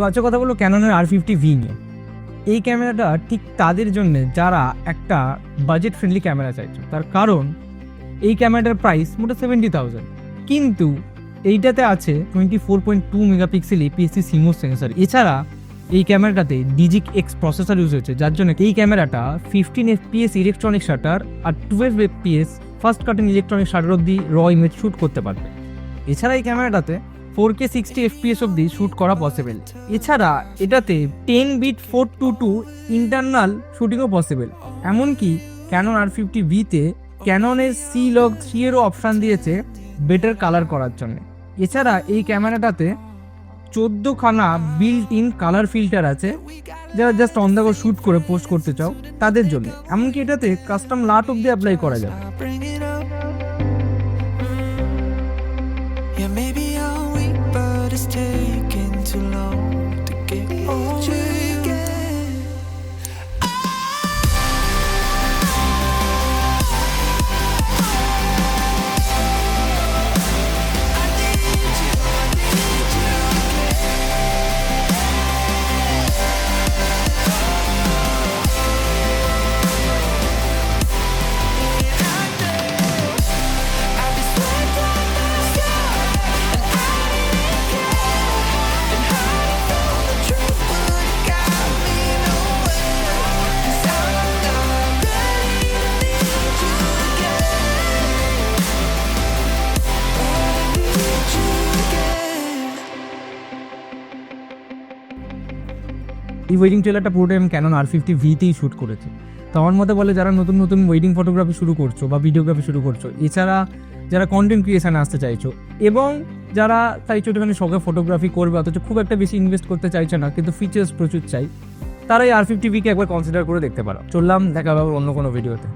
আজকে কথা বলবো ক্যাননের R50V নিয়ে। এই ক্যামেরাটা ঠিক তাদের জন্য যারা একটা বাজেট ফ্রেন্ডলি ক্যামেরা চাইছো। তার কারণ এই ক্যামেরাটার প্রাইস মোটা 70,000, কিন্তু এইটাতে আছে 24.2 মেগাপিক্সেল APS-C CMOS সেন্সর। এছাড়া এই ক্যামেরাটাতে ডিজিক এক্স প্রসেসর ইউজ হয়েছে, যার জন্য এই ক্যামেরাটা 15 FPS ইলেকট্রনিক শাটার আর 12 FPS first cutting electronic shutter অব্দি র ইমেজ শ্যুট করতে পারবে। এছাড়া এই ক্যামেরাটাতে 4K 60 FPS অব্দি শ্যুট করা পসিবল। এছাড়া এটাতে 10 বিট 422 ইন্টারনাল শ্যুটিংও পসিবল। এমনকি ক্যানন R50V-তে ক্যাননের C-Log3 এরও অপশান দিয়েছে বেটার কালার করার জন্য। এছাড়া এই ক্যামেরাটাতে 14খানা বিল্ট ইন কালার ফিল্টার আছে, যারা just on the go shoot করে পোস্ট করতে চাও তাদের জন্য। এমনকি এটাতে কাস্টম লাইট অব্দি অ্যাপ্লাই করা যাবে। এই ওয়েডিং ট্রেলারটা পুরোটাই আমি ক্যানন R50V-তেই শ্যুট করেছি। তো আমার মতে বলে যারা নতুন নতুন ওয়েডিং ফটোগ্রাফি শুরু করছো বা ভিডিওগ্রাফি শুরু করছো, এছাড়া যারা কন্টেন্ট ক্রিয়েশনে আসতে চাইছো এবং যারা চাইছো একটুখানি শখে ফটোগ্রাফি করবে অথচ খুব একটা বেশি ইনভেস্ট করতে চাইছো না কিন্তু ফিচার্স প্রচুর চাই, তারা এই R50V-কে একবার কনসিডার করে দেখতে পারো। চললাম, দেখা হবে অন্য কোনো ভিডিওতে।